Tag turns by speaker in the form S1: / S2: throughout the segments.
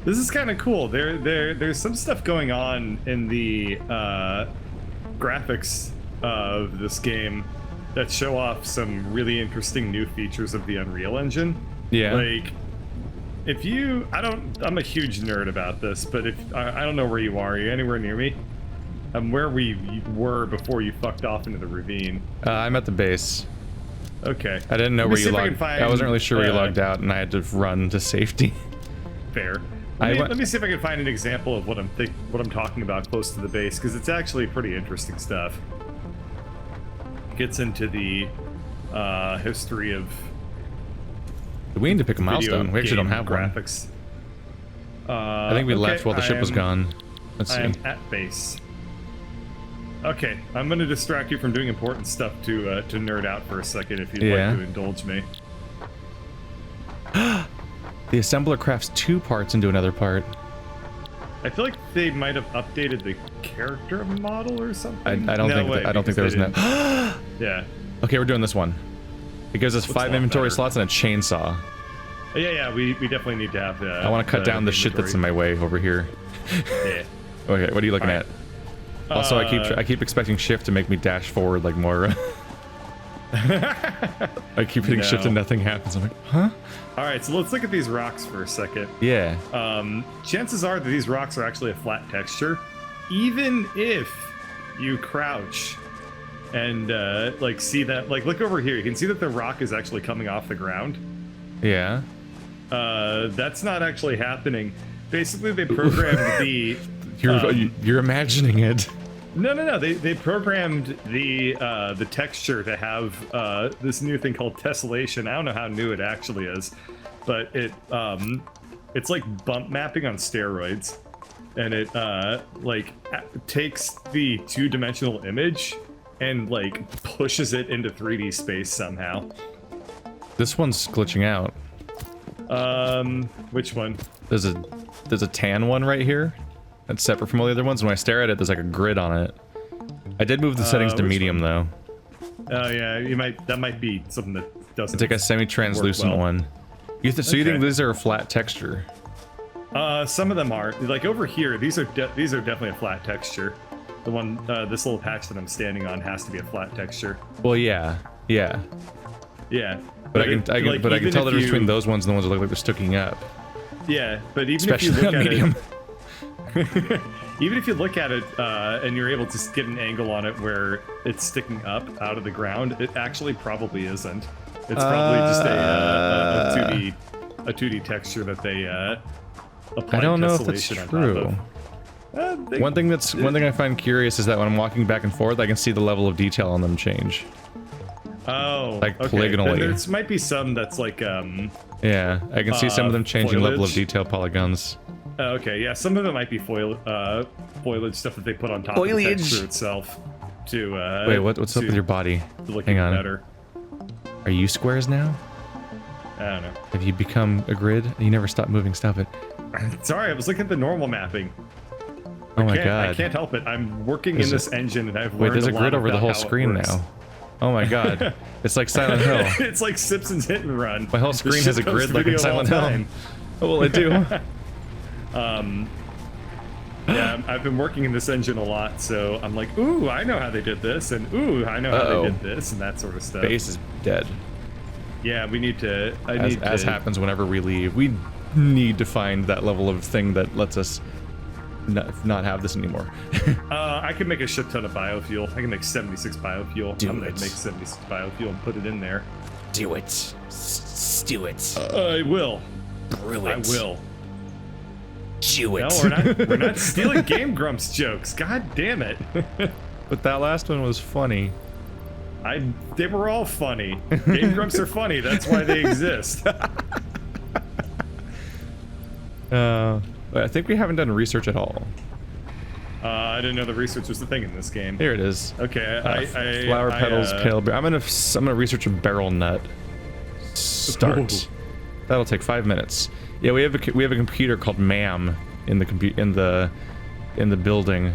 S1: This is kind of cool. There's some stuff going on in the graphics of this game that show off some really interesting new features of the Unreal Engine.
S2: Yeah.
S1: Like, if you, I'm a huge nerd about this, but if I don't know where you are. Are you anywhere near me? I'm where we were before you fucked off into the ravine.
S2: I'm at the base.
S1: Okay.
S2: I didn't know where you logged. I wasn't really sure where you logged out, and I had to run to safety.
S1: Fair. Let me see if I can find an example of what I'm talking about close to the base, because it's actually pretty interesting stuff. It gets into the history of.
S2: We need to pick a milestone. We actually don't have
S1: graphics.
S2: I think we left while the ship was gone. Let's see.
S1: I am at base. Okay, I'm going to distract you from doing important stuff to nerd out for a second if you'd like to indulge me.
S2: The assembler crafts 2 parts into another part.
S1: I feel like they might have updated the character model or something.
S2: I don't think there was no.
S1: Yeah.
S2: Okay, we're doing this one. It gives us 5 inventory slots and a chainsaw.
S1: Yeah, we definitely need to have that.
S2: I want to cut down the shit that's in my way over here.
S1: Yeah.
S2: Okay, what are you looking at? Also, I keep expecting shift to make me dash forward like Moira. I keep hitting shift and nothing happens. I'm like, huh?
S1: Alright, so let's look at these rocks for a second.
S2: Yeah.
S1: Chances are that these rocks are actually a flat texture, even if you crouch and like see that, like look over here, you can see that the rock is actually coming off the ground.
S2: Yeah.
S1: That's not actually happening. Basically, they programmed the...
S2: You're imagining it.
S1: No. They programmed the texture to have this new thing called Tessellation. I don't know how new it actually is, but it's like bump mapping on steroids, and it like takes the 2-dimensional image and like pushes it into 3D space somehow.
S2: This one's glitching out.
S1: Which one?
S2: There's a tan one right here. That's separate from all the other ones. When I stare at it, there's like a grid on it. I did move the settings to medium though.
S1: Oh yeah, that might be something that doesn't.
S2: It's like a semi-translucent one. So you think these are a flat texture?
S1: Some of them are. Like over here, these are definitely a flat texture. The one, this little patch that I'm standing on has to be a flat texture.
S2: Well, yeah.
S1: Yeah.
S2: But I can tell the difference between those ones and the ones that look like they're sticking up.
S1: Yeah, but even
S2: especially
S1: if you look at
S2: medium.
S1: Even if you look at it and you're able to get an angle on it where it's sticking up out of the ground, it actually probably isn't. It's probably just a 2D texture that they applied.
S2: I don't know if that's true. One thing I find curious is that when I'm walking back and forth, I can see the level of detail on them change.
S1: Oh,
S2: like polygonally.
S1: There might be some that's like
S2: yeah, I can see some of them changing level of detail polygons.
S1: Okay, yeah, some of it might be foliage stuff that they put on top of the texture itself to
S2: wait, what's up with your body?
S1: Hang on. Better.
S2: Are you squares now?
S1: I don't know.
S2: Have you become a grid? You never stop moving, stop it.
S1: Sorry, I was looking at the normal mapping.
S2: Oh my god.
S1: I can't help it. I'm working in this engine and I've learned
S2: Wait, there's a grid over the whole screen now. Oh my god. It's like Silent Hill.
S1: It's like Simpsons Hit and Run.
S2: My whole screen has a grid like in Silent Hill. Oh, well, I do.
S1: Yeah, I've been working in this engine a lot, so I'm like, ooh, I know how they did this, and ooh, I know how they did this, and that sort of stuff.
S2: Base is dead.
S1: Yeah, we need to...
S2: As happens whenever we leave, we need to find that level of thing that lets us not have this anymore.
S1: I can make a shit ton of biofuel. I can make 76 biofuel. I'm gonna make 76 biofuel and put it in there.
S2: Do it. Stew it.
S1: I will.
S2: Brew it.
S1: I will.
S2: Chew it.
S1: No, we're not stealing Game Grumps jokes. God damn it.
S2: But that last one was funny.
S1: They were all funny. Game Grumps are funny. That's why they exist.
S2: I think we haven't done research at all.
S1: I didn't know the research was the thing in this game.
S2: Here it is.
S1: Okay,
S2: flower petals, pale berry. I'm gonna research a barrel nut. Start. Ooh. That'll take 5 minutes. Yeah, we have a computer called MAM in the building.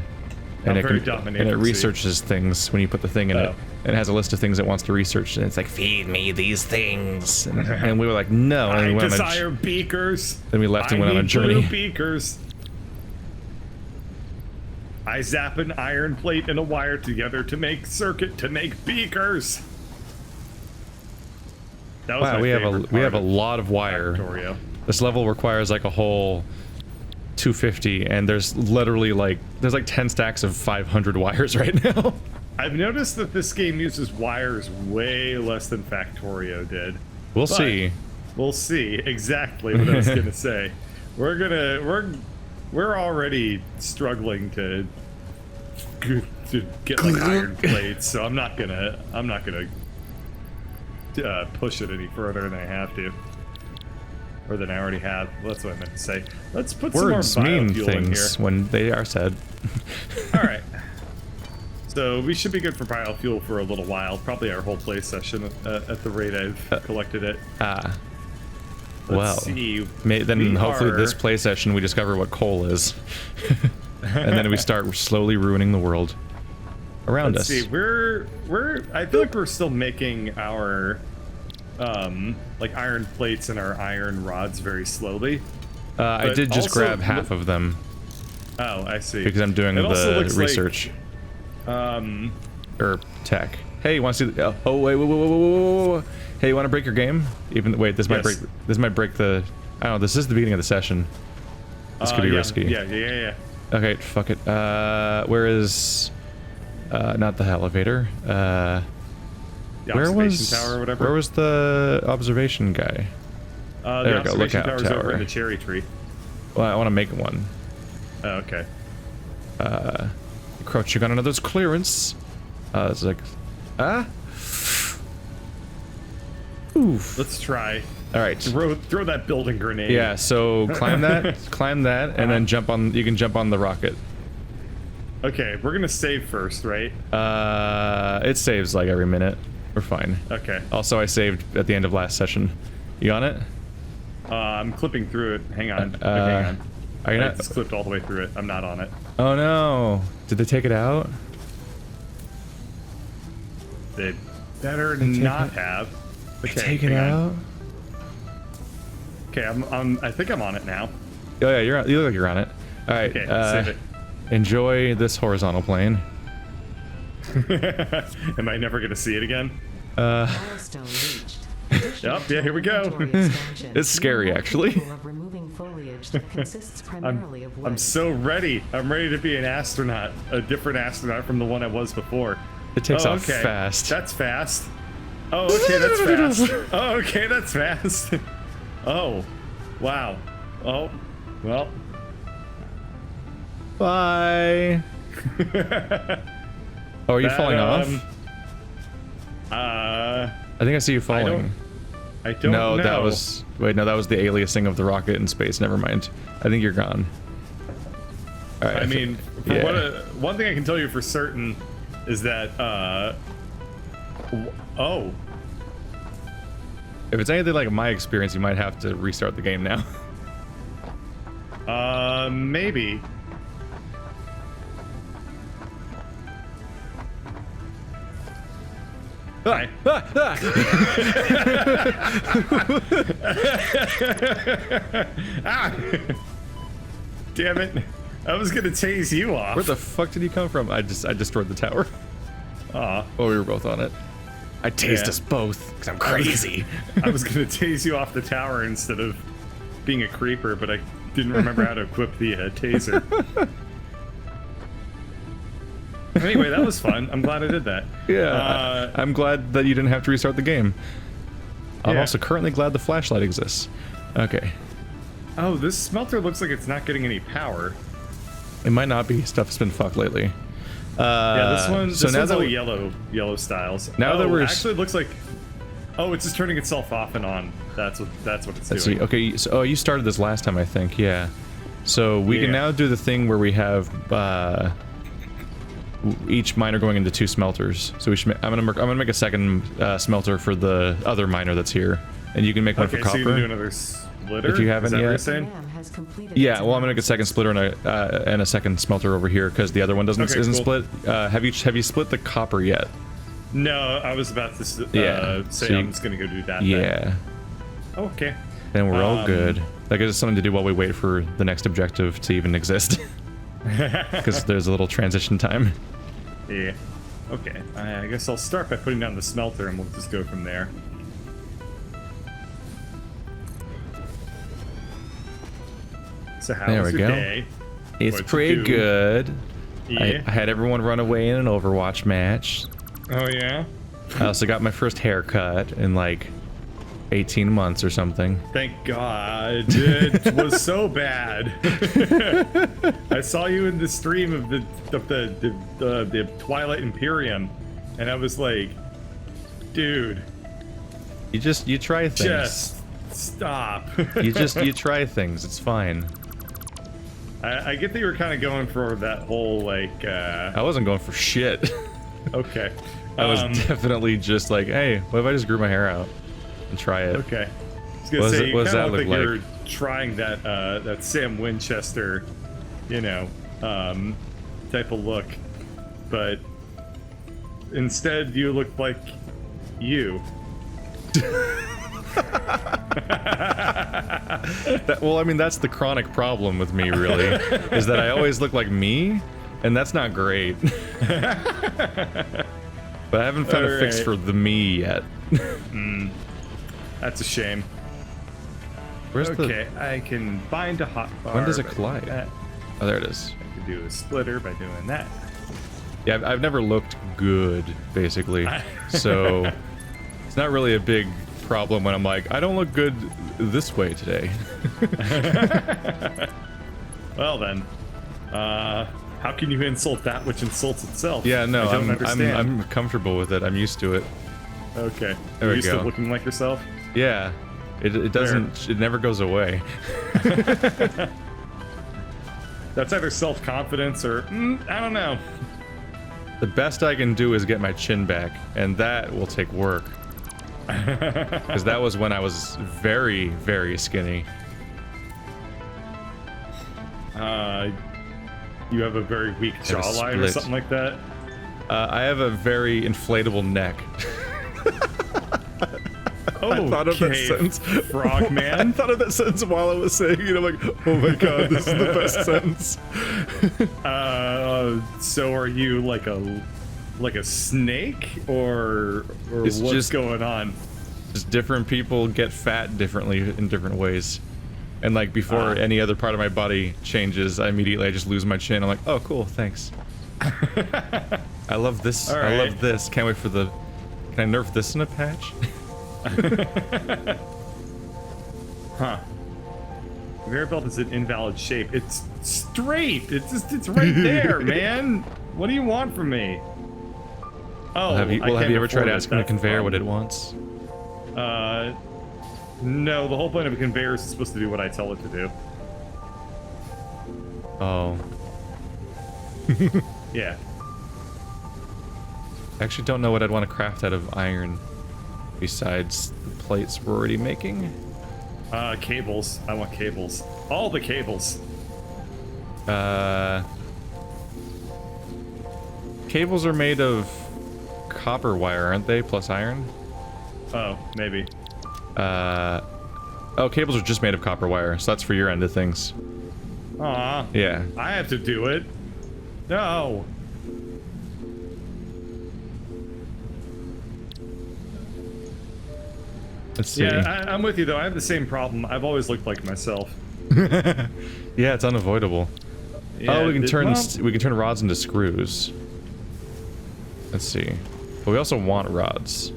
S2: And
S1: very
S2: and it
S1: dominating.
S2: researches things when you put the thing in it.
S1: Oh.
S2: And it has a list of things it wants to research, and it's like, feed me these things. And we were like, no. And
S1: I
S2: we went
S1: desire beakers.
S2: then we left and went on a
S1: need
S2: journey.
S1: blue beakers. I zap an iron plate and a wire together to make circuit to make beakers. That was
S2: Wow,
S1: my
S2: we have
S1: favorite
S2: a lot of wire.
S1: Factorio.
S2: This level requires like a whole 250, and there's literally like 10 stacks of 500 wires right now.
S1: I've noticed that this game uses wires way less than Factorio did.
S2: We'll
S1: But
S2: see.
S1: We'll see exactly what I was gonna say. We're already struggling to get like iron plates, so I'm not gonna push it any further than I have to, or than I already have. Well, that's what I meant to say. Let's put
S2: Words
S1: some more
S2: mean
S1: biofuel in here.
S2: things when they are said.
S1: All right. So we should be good for biofuel for a little while. Probably our whole play session at the rate I've collected it.
S2: Well,
S1: Let's see.
S2: then
S1: We
S2: hopefully
S1: are-
S2: this play session we discover what coal is. And then we start slowly ruining the world around
S1: Let's
S2: us.
S1: see. I feel like we're still making our like iron plates and our iron rods very slowly.
S2: I
S1: but
S2: did just
S1: also
S2: grab half of them
S1: Oh, I see.
S2: because I'm doing
S1: It also
S2: the
S1: looks like,
S2: research. Or tech. Hey, you want to see the, oh wait, whoa. Hey, you want to break your game? Wait, this might
S1: Yes.
S2: break the, I don't know, this is the beginning of the session. This could be
S1: yeah,
S2: risky.
S1: Yeah.
S2: Okay, fuck it. Where is, not the elevator,
S1: The
S2: where
S1: observation
S2: was,
S1: tower or whatever.
S2: where was the observation guy?
S1: the
S2: there we go,
S1: observation
S2: lookout
S1: tower's
S2: tower.
S1: over in the cherry tree.
S2: Well, I want to make one.
S1: Oh, okay.
S2: Crouching on another's clearance. It's like, oof.
S1: Let's try.
S2: All right.
S1: Throw that building grenade.
S2: Yeah, so climb that, and then jump on. You can jump on the rocket.
S1: Okay, we're gonna save first, right?
S2: It saves like every minute. We're fine.
S1: Okay.
S2: Also, I saved at the end of last session. You on it?
S1: I'm clipping through it. Hang on. Hang on.
S2: Are you
S1: It's
S2: not?
S1: clipped all the way through it. I'm not on it.
S2: Oh no! Did they take it out?
S1: They better
S2: take
S1: not
S2: it-
S1: have.
S2: They
S1: Okay,
S2: take it
S1: hang
S2: out?
S1: on. Okay, I think I'm on it now.
S2: Oh yeah, you look like you're on it. All right.
S1: Okay, save it.
S2: Enjoy this horizontal plane.
S1: Am I never gonna see it again?
S3: Milestone reached.
S1: Yep, yeah, here we go.
S2: It's scary, actually.
S3: Of removing foliage that consists primarily of wood.
S1: I'm so ready. I'm ready to be an astronaut, a different astronaut from the one I was before.
S2: It takes off
S1: okay.
S2: fast.
S1: That's fast. Oh, okay, that's fast. Oh, okay, that's fast. Oh, wow. Oh, well.
S2: Bye. Oh, are you falling off?
S1: I
S2: I think I see you falling.
S1: don't
S2: No,
S1: know.
S2: that was the aliasing of the rocket in space. Never mind. I think you're gone. All right.
S1: I mean, for
S2: yeah.
S1: one thing I can tell you for certain is that, oh,
S2: If it's anything like my experience, you might have to restart the game now.
S1: maybe. Hi. Ah! Damn it. I was gonna tase you off.
S2: Where the fuck did you come from? I destroyed the tower.
S1: Aw.
S2: Oh, we were both on it. I tased
S1: Yeah.
S2: us both because I'm crazy.
S1: I was gonna tase you off the tower instead of being a creeper, but I didn't remember how to equip the taser. Anyway, that was fun. I'm glad I did that.
S2: Yeah. I'm glad that you didn't have to restart the game. I'm
S1: Yeah.
S2: also currently glad the flashlight exists. Okay.
S1: Oh, this smelter looks like it's not getting any power.
S2: It might not be. Stuff's been fucked lately.
S1: Yeah, this one.
S2: So
S1: This
S2: now
S1: one's
S2: that
S1: all
S2: we-
S1: yellow styles.
S2: Now that we're
S1: actually, it looks like. Oh, it's just turning itself off and on. That's what it's
S2: Let's
S1: doing.
S2: see. Okay. So, you started this last time, I think. Yeah. So we can
S1: Yeah.
S2: now do the thing where we have each miner going into 2 smelters. So we should. I'm gonna make a second smelter for the other miner that's here, and you can make one
S1: Okay,
S2: for
S1: so
S2: copper.
S1: you can do another. splitter?
S2: If you haven't
S1: Is that what
S2: yet.
S1: you're saying?
S3: Ram has completed
S2: Yeah,
S3: its
S2: well, I'm gonna get a second splitter and a second smelter over here because the other one
S1: Okay,
S2: isn't
S1: cool.
S2: split. Have you split the copper yet?
S1: No, I was about to say
S2: So
S1: I'm just gonna go do that.
S2: Yeah.
S1: Then. Okay.
S2: Then we're all
S1: Um,
S2: good. That gives us something to do while we wait for the next objective to even exist. Because there's a little transition time.
S1: Yeah. Okay. I guess I'll start by putting down the smelter, and we'll just go from there. So how
S2: There
S1: was
S2: we
S1: your
S2: go.
S1: day?
S2: It's
S1: What'd you
S2: pretty
S1: do?
S2: good.
S1: Yeah.
S2: I had everyone run away in an Overwatch match.
S1: Oh yeah.
S2: I also got my first haircut in like 18 months or something.
S1: Thank God. It was so bad. I saw you in the stream of the Twilight Imperium, and I was like, dude,
S2: You try things.
S1: just stop.
S2: You try things. It's fine.
S1: I get that you were kind of going for that whole like.
S2: I wasn't going for shit.
S1: Okay.
S2: I was definitely just like, hey, what if I just grew my hair out and try it?
S1: Okay. I was gonna
S2: What does
S1: say
S2: it-
S1: you
S2: what does
S1: kind of
S2: that
S1: look like
S2: look
S1: you're
S2: like?
S1: trying that Sam Winchester, type of look, but instead you look like you.
S2: Well, I mean, that's the chronic problem with me, really, is that I always look like me, and that's not great. But I haven't found a fix
S1: Alright.
S2: for the me yet.
S1: That's a shame.
S2: Where's
S1: Okay, I can bind a hotbar.
S2: When does it
S1: by doing
S2: collide?
S1: that.
S2: Oh, there it is.
S1: I can do a splitter by doing that.
S2: Yeah, I've never looked good, basically. So it's not really a big problem when I'm like, I don't look good this way today.
S1: Well then, how can you insult that which insults itself?
S2: Yeah, no,
S1: I don't understand.
S2: I'm comfortable with it. I'm used to it.
S1: Okay.
S2: There
S1: Are
S2: we
S1: you still
S2: go.
S1: looking like yourself?
S2: Yeah, it doesn't. It never goes away.
S1: That's either self-confidence or I don't know.
S2: The best I can do is get my chin back, and that will take work. Because that was when I was very, very skinny.
S1: You have a very weak
S2: Have a
S1: jawline or
S2: split.
S1: something like that.
S2: I have a very inflatable neck.
S1: Oh,
S2: I thought of that sentence.
S1: Frogman.
S2: I thought of that sentence while I was saying it. I'm like, oh my god, this is the best sentence.
S1: So are you like a snake or
S2: It's
S1: what's
S2: just-
S1: going on?
S2: Just different people get fat differently in different ways. And like before any other part of my body changes, I just lose my chin. I'm like, oh cool, thanks. I love this.
S1: All
S2: I
S1: right.
S2: love this. Can't wait for the. Can I nerf this in a patch?
S1: Huh. Conveyor belt is an invalid shape. It's straight. It's right there, man. What do you want from me? Oh,
S2: have you
S1: I can't
S2: ever tried
S1: afford it,
S2: asking a
S1: that's the
S2: conveyor what it
S1: problem.
S2: wants?
S1: No, the whole point of a conveyor is it's supposed to do what I tell it to do.
S2: Oh,
S1: Yeah.
S2: I actually don't know what I'd want to craft out of iron, besides the plates we're already making.
S1: Cables. I want cables. All the cables.
S2: Cables are made of copper wire, aren't they? Plus iron.
S1: Oh, maybe.
S2: Oh, cables are just made of copper wire, so that's for your end of things.
S1: Aw.
S2: Yeah.
S1: I have to do it. No.
S2: Let's see.
S1: Yeah, I'm with you though. I have the same problem. I've always looked like myself.
S2: Yeah, it's unavoidable.
S1: Yeah,
S2: Oh, we can turn
S1: well,
S2: we can turn rods into screws. Let's see. But we also want rods.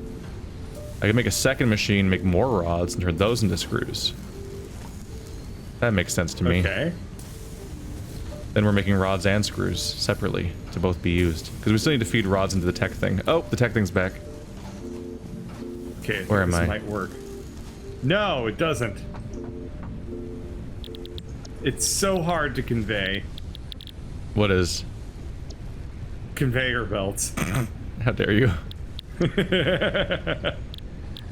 S2: I can make a second machine, make more rods, and turn those into screws. That makes sense to me.
S1: Okay.
S2: Then we're making rods and screws separately to both be used. Because we still need to feed rods into the tech thing. Oh, the tech thing's back.
S1: Okay.
S2: Where am
S1: this
S2: I?
S1: might work. No, it doesn't. It's so hard to convey.
S2: What is?
S1: Conveyor belts.
S2: How dare you?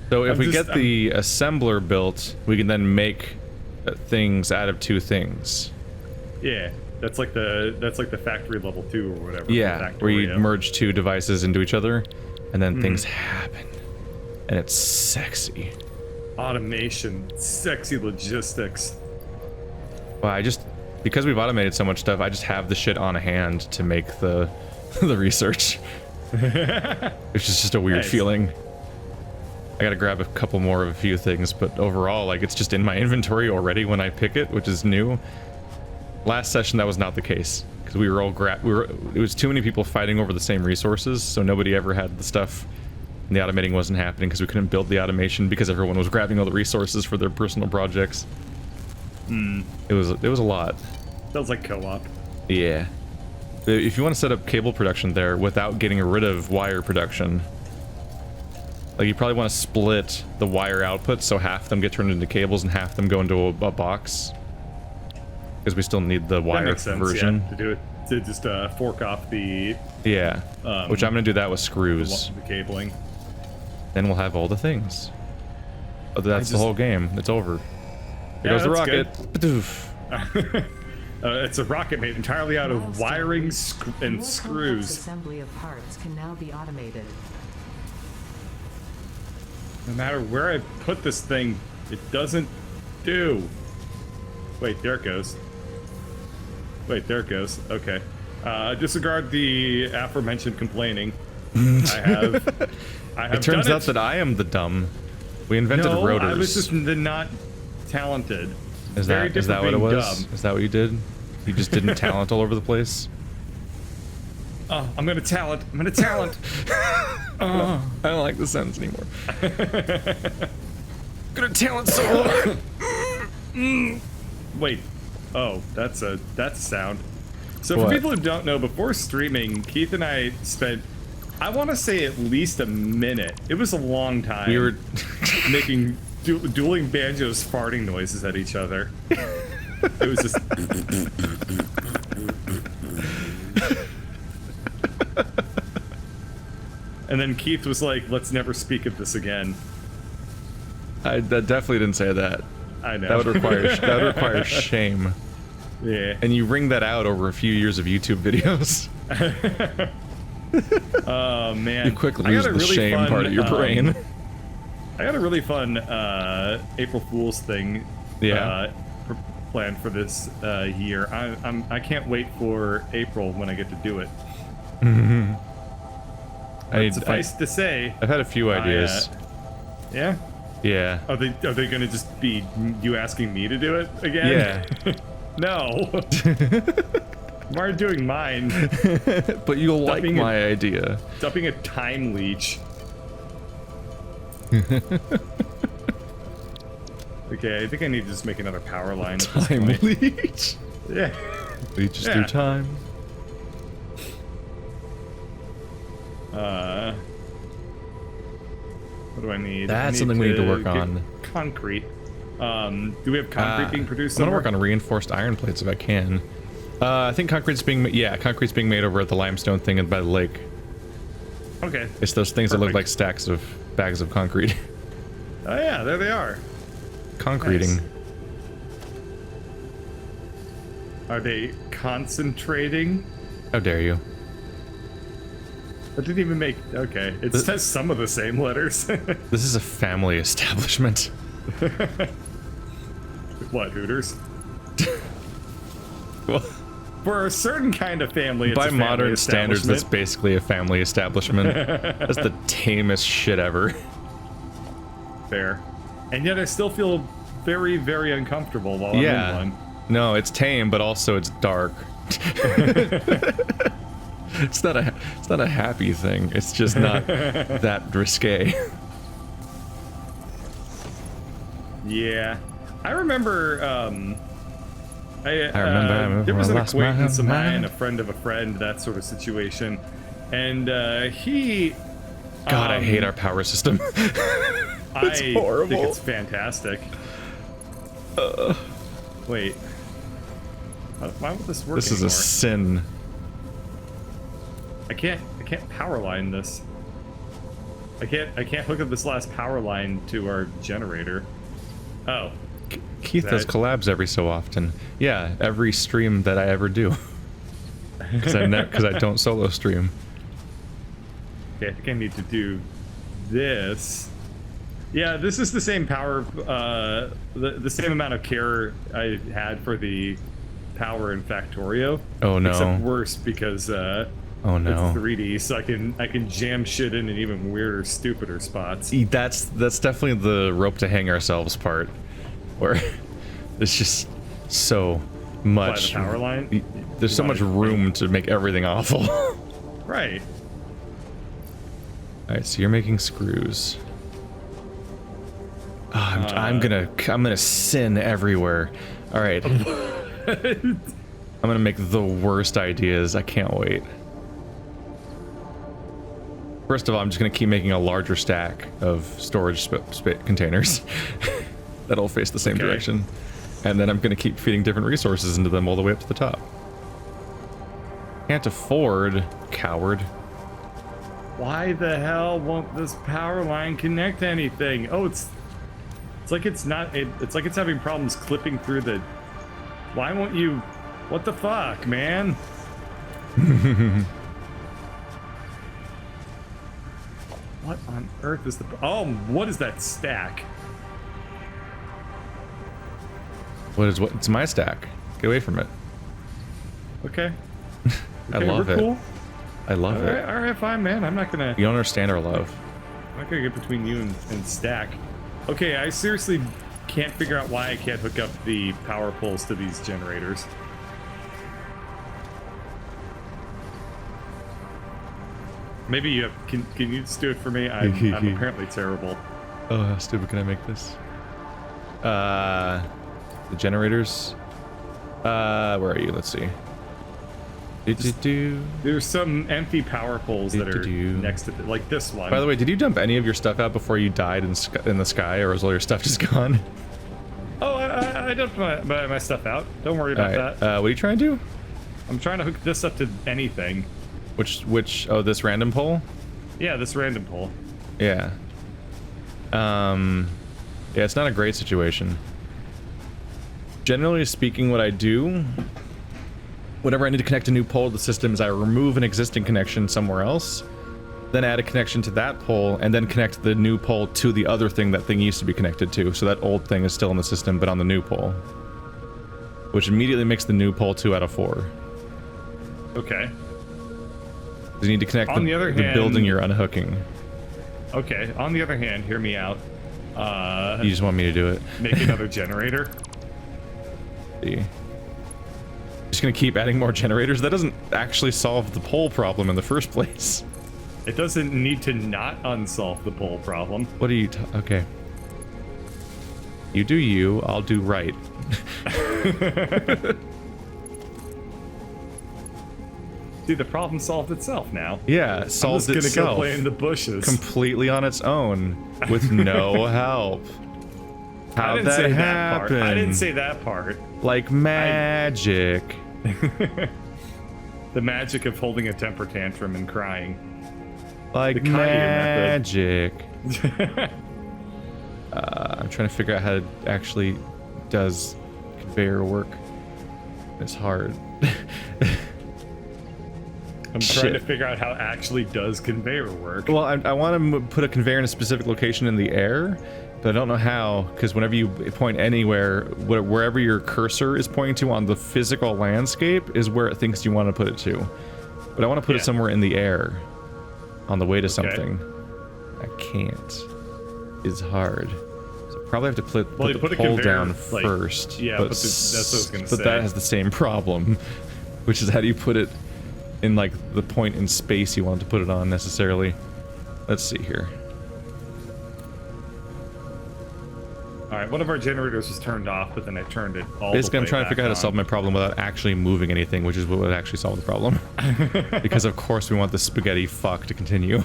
S2: So if
S1: I'm
S2: we
S1: just-
S2: get the assembler built, we can then make things out of two things.
S1: Yeah, that's like the factory level 2 or whatever.
S2: Yeah, where you
S1: Factorio.
S2: merge two devices into each other, and then things happen, and it's sexy.
S1: Automation, sexy logistics.
S2: Well, because we've automated so much stuff, I just have the shit on hand to make the the research. It's just a weird
S1: Nice.
S2: feeling. I gotta grab a couple more of a few things, but overall, like, it's just in my inventory already when I pick it, which is new. Last session, that was not the case, because we were all it was too many people fighting over the same resources, so nobody ever had the stuff, and the automating wasn't happening because we couldn't build the automation because everyone was grabbing all the resources for their personal projects. It was a lot.
S1: Sounds like co-op.
S2: Yeah. If you want to set up cable production there without getting rid of wire production, like, you probably want to split the wire outputs so half them get turned into cables and half them go into a box. Because we still need the
S1: That
S2: wire
S1: makes sense,
S2: version.
S1: yeah, to do it, to just fork off the
S2: Yeah. Which I'm going to do that with screws.
S1: the cabling.
S2: Then we'll have all the things. Oh, that's the whole game. It's over. Here
S1: Yeah,
S2: goes the
S1: that's
S2: rocket. Badoof.
S1: It's a rocket made entirely out of
S3: Milestone
S1: wiring
S3: reached.
S1: and
S3: More complex
S1: screws.
S3: assembly of parts can now be automated.
S1: No matter where I put this thing, it doesn't do. Wait, there it goes. Wait, there it goes. Okay. Disregard the aforementioned complaining. I have
S2: It turns
S1: done
S2: out that I am the dumb. We invented
S1: no,
S2: rotors.
S1: I was just not talented.
S2: Is
S1: Very
S2: that
S1: different
S2: what it
S1: being
S2: was?
S1: dumb.
S2: Is that what you did? You just didn't talent all over the place?
S1: Oh, I'm gonna talent. I'm gonna talent.
S2: I don't like the sentence anymore. Gonna talent so hard.
S1: Wait. Oh, that's a sound. So
S2: What?
S1: for people who don't know, before streaming, Keith and I spent, I want to say, at least a minute. It was a long time.
S2: We were
S1: making dueling banjos farting noises at each other. It was just. And then Keith was like, "Let's never speak of this again."
S2: I definitely didn't say that.
S1: I know.
S2: That would require shame.
S1: Yeah.
S2: And you wring that out over a few years of YouTube videos.
S1: Oh man.
S2: You quickly
S1: I
S2: lose
S1: got
S2: the
S1: a really
S2: shame
S1: fun,
S2: part of your brain.
S1: I got a really fun April Fool's thing.
S2: Yeah.
S1: Planned for this year. I can't wait for April when I get to do it. But suffice to say,
S2: I've had a few ideas.
S1: Yeah.
S2: Yeah.
S1: Are they gonna just be you asking me to do it again?
S2: Yeah.
S1: No. I'm already doing mine.
S2: But you'll like
S1: Dumping
S2: my idea.
S1: Dumping a time leech. Okay, I think I need to just make another power line. At this
S2: Time
S1: point.
S2: leech.
S1: Yeah.
S2: Leeches
S1: Yeah.
S2: through time.
S1: What do I need?
S2: That's something we need to work
S1: get
S2: on.
S1: Concrete. Do we have concrete being produced?
S2: I'm gonna work
S1: somewhere?
S2: on reinforced iron plates if I can. I think concrete's being made over at the limestone thing by the lake.
S1: Okay.
S2: It's those things that look
S1: Perfect.
S2: like stacks of bags of concrete.
S1: Oh yeah, there they are.
S2: Concreting.
S1: Nice. Are they concentrating?
S2: How dare you?
S1: That didn't even make. Okay, it says some of the same letters.
S2: This is a family establishment.
S1: What, Hooters?
S2: Well,
S1: For a certain kind of family, it's
S2: by
S1: a family
S2: modern standards, that's
S1: establishment.
S2: basically a family establishment. That's the tamest shit ever.
S1: Fair. And yet I still feel very, very uncomfortable while I'm
S2: Yeah.
S1: in one.
S2: No, it's tame, but also it's dark. It's not a happy thing. It's just not that risque.
S1: Yeah. I remember, I
S2: remember
S1: there was an
S2: when I lost my
S1: acquaintance of mine,
S2: mind.
S1: a friend of a friend, that sort of situation. And he...
S2: God, I hate our power system.
S1: I
S2: horrible.
S1: think it's fantastic. Wait. Why won't this work
S2: This is
S1: anymore?
S2: a sin.
S1: I can't power line this. I can't hook up this last power line to our generator. Oh.
S2: Keith does collabs every so often. Yeah, every stream that I ever do. Because I don't solo stream.
S1: Okay, I think I need to do this. Yeah, this is the same power, the same amount of care I had for the power in Factorio.
S2: Oh no.
S1: Except worse because
S2: oh no.
S1: it's 3D, so I can jam shit in even weirder, stupider spots.
S2: That's definitely the rope to hang ourselves part, where there's just so much.
S1: By the power line.
S2: There's so much room to make everything awful.
S1: Right.
S2: All right, so you're making screws. Oh, I'm gonna sin everywhere. All right. I'm gonna make the worst ideas. I can't wait. First of all, I'm just gonna keep making a larger stack of storage containers that'll face the same direction, and then I'm gonna keep feeding different resources into them all the way up to the top. Can't afford, coward.
S1: Why the hell won't this power line connect to anything? Oh, it's like it's not. It's like it's having problems clipping through the. Why won't you? What the fuck, man? What on earth is the? Oh, what is that stack?
S2: What? It's my stack. Get away from it.
S1: Okay.
S2: I love it.
S1: Cool.
S2: I love it.
S1: All right, fine, man. I'm not gonna.
S2: You don't understand our love.
S1: I'm not gonna get between you and stack. Okay, I seriously can't figure out why I can't hook up the power poles to these generators. Maybe you have. Can you just do it for me? I'm apparently terrible.
S2: Oh, how stupid can I make this? The generators. Where are you? Let's see.
S1: There's some empty power poles that are next to it, like this one.
S2: By the way, did you dump any of your stuff out before you died in the sky, or is all your stuff just gone?
S1: Oh, I dumped my stuff out. Don't worry about that.
S2: What are you trying to do?
S1: I'm trying to hook this up to anything.
S2: Which? Oh, this random pole?
S1: Yeah, this random pole.
S2: Yeah. Yeah, it's not a great situation. Generally speaking, what I do, whenever I need to connect a new pole to the system, is I remove an existing connection somewhere else, then add a connection to that pole, and then connect the new pole to the other thing that thing used to be connected to. So that old thing is still in the system, but on the new pole. Which immediately makes the new pole 2 out of 4.
S1: Okay.
S2: You need to connect the building you're unhooking.
S1: Okay, on the other hand, hear me out.
S2: You just want me to do it.
S1: Make another generator.
S2: See. Just gonna keep adding more generators? That doesn't actually solve the pole problem in the first place.
S1: It doesn't need to not unsolve the pole problem.
S2: What are you okay. You do you, I'll do right.
S1: See, the problem solved itself now.
S2: Yeah, solved itself.
S1: I'm just gonna go play in the bushes.
S2: Completely on its own, with no help. How'd that happen?
S1: I didn't say that part.
S2: Like magic.
S1: The magic of holding a temper tantrum and crying.
S2: Like magic. I'm trying to figure out how it actually does conveyor work. It's hard.
S1: I'm trying to figure out how it actually does conveyor work.
S2: Well, I want to put a conveyor in a specific location in the air, but I don't know how, because whenever you point anywhere, wherever your cursor is pointing to on the physical landscape is where it thinks you want to put it to. But I want to put it somewhere in the air, on the way to something. I can't. It's hard. So I probably have to put the pole down first.
S1: Yeah, but that's what I was going to say.
S2: But that has the same problem, which is how do you put it in like the point in space you want to put it on necessarily. Let's see here.
S1: Alright, one of our generators was turned off, but then I turned it all
S2: Basically,
S1: the way
S2: I'm trying to figure out how to solve my problem without actually moving anything, which is what would actually solve the problem. Because of course we want the spaghetti fuck to continue.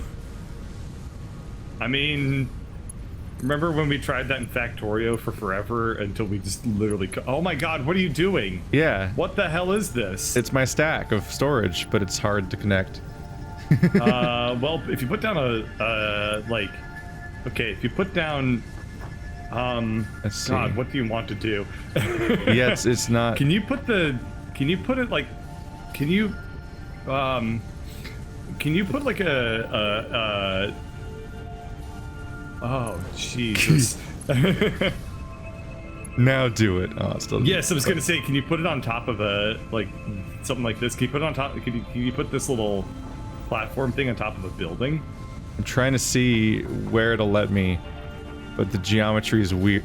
S1: I mean, remember when we tried that in Factorio for forever until we just literally... Oh my god, what are you doing?
S2: Yeah.
S1: What the hell is this?
S2: It's my stack of storage, but it's hard to connect.
S1: Well, if you put down a, like... Okay, if you put down
S2: Let's see.
S1: God, what do you want to do?
S2: Yeah, it's not.
S1: Can you put it like? Can you put like a oh Jesus.
S2: Now do it. Oh, it still.
S1: Yes, I was gonna say, can you put it on top of a like something like this? Can you put it on top? Can you put this little platform thing on top of a building?
S2: I'm trying to see where it'll let me, but the geometry is weird.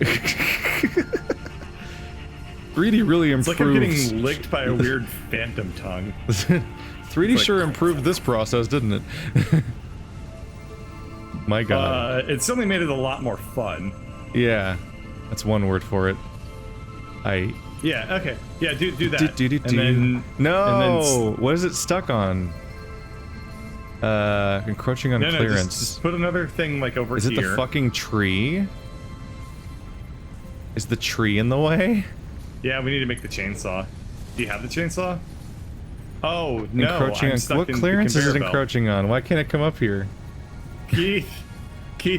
S2: 3D really
S1: It's
S2: improves.
S1: like I'm getting licked by a weird phantom tongue.
S2: 3D
S1: like-
S2: sure improved this process, didn't it? My God.
S1: It certainly made it a lot more fun.
S2: Yeah, that's one word for it.
S1: Yeah. Okay. Yeah. Do that.
S2: And then no. What is it stuck on? Encroaching on clearance.
S1: Just put another thing like over
S2: Is
S1: here.
S2: it the fucking tree? Is the tree in the way?
S1: Yeah, we need to make the chainsaw. Do you have the chainsaw? Oh no!
S2: Encroaching
S1: I'm
S2: on
S1: stuck
S2: what
S1: in the
S2: clearance is
S1: conveyor
S2: it
S1: belt.
S2: encroaching on? Why can't it come up here?
S1: Keith,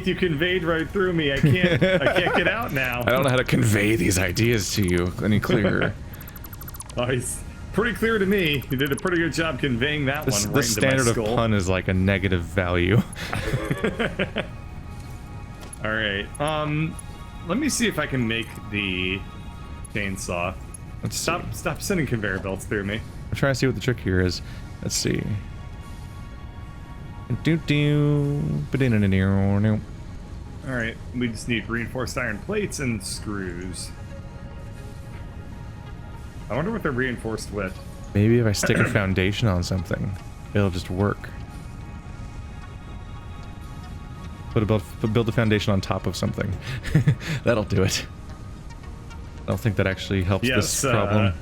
S1: you conveyed right through me. I can't get out now.
S2: I don't know how to convey these ideas to you any clearer.
S1: Oh, it's pretty clear to me. You did a pretty good job conveying that one right
S2: The
S1: into my
S2: standard of
S1: skull.
S2: pun is like a negative value.
S1: All right. Let me see if I can make the chainsaw.
S2: Let's
S1: Stop
S2: see.
S1: sending conveyor belts through me.
S2: I'm trying to see what the trick here is. Let's see. Ba-dee-na-na-dee-na-na-dee-na-na.
S1: All right. We just need reinforced iron plates and screws. I wonder what they're reinforced with.
S2: Maybe if I stick a foundation on something, it'll just work. Build a foundation on top of something. That'll do it. I don't think that actually helps this problem.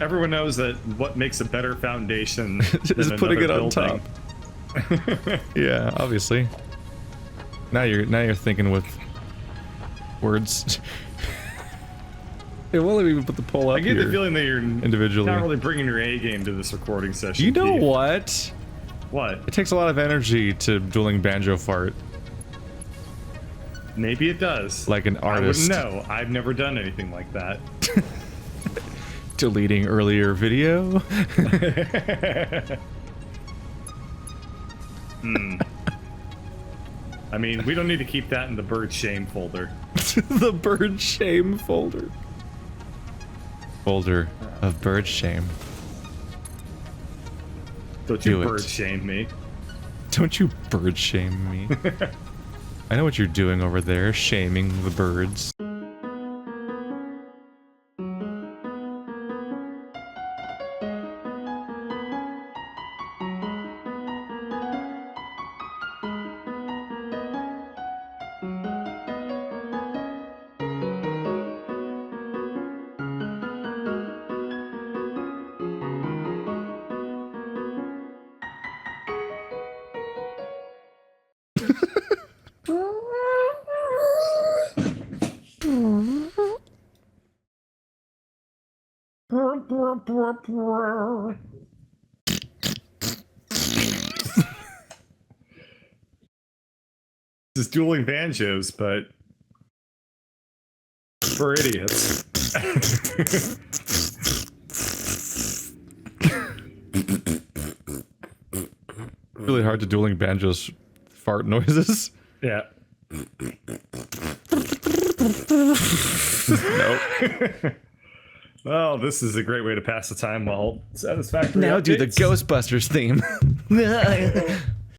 S1: Everyone knows that what makes a better foundation
S2: Is
S1: than
S2: putting it
S1: another
S2: on
S1: building.
S2: top. Yeah, obviously. Now you're thinking with words. It won't let me even put the poll up
S1: I get
S2: here
S1: the feeling that you're
S2: individually.
S1: not really bringing your A game to this recording session.
S2: You know
S1: Keith.
S2: what?
S1: What?
S2: It takes a lot of energy to dueling banjo fart,
S1: Maybe it does.
S2: like an artist.
S1: I wouldn't know. I've never done anything like that.
S2: Deleting earlier video.
S1: I mean, we don't need to keep that in the bird shame folder.
S2: The bird shame folder. Folder of bird shame.
S1: Don't you
S2: Do it.
S1: bird shame me.
S2: Don't you bird shame me. I know what you're doing over there, shaming the birds.
S1: This is dueling banjos, but for idiots.
S2: Really hard to dueling banjos fart noises.
S1: Yeah.
S2: Nope.
S1: Well, this is a great way to pass the time while Satisfactory
S2: Now do the
S1: updates.
S2: Ghostbusters theme.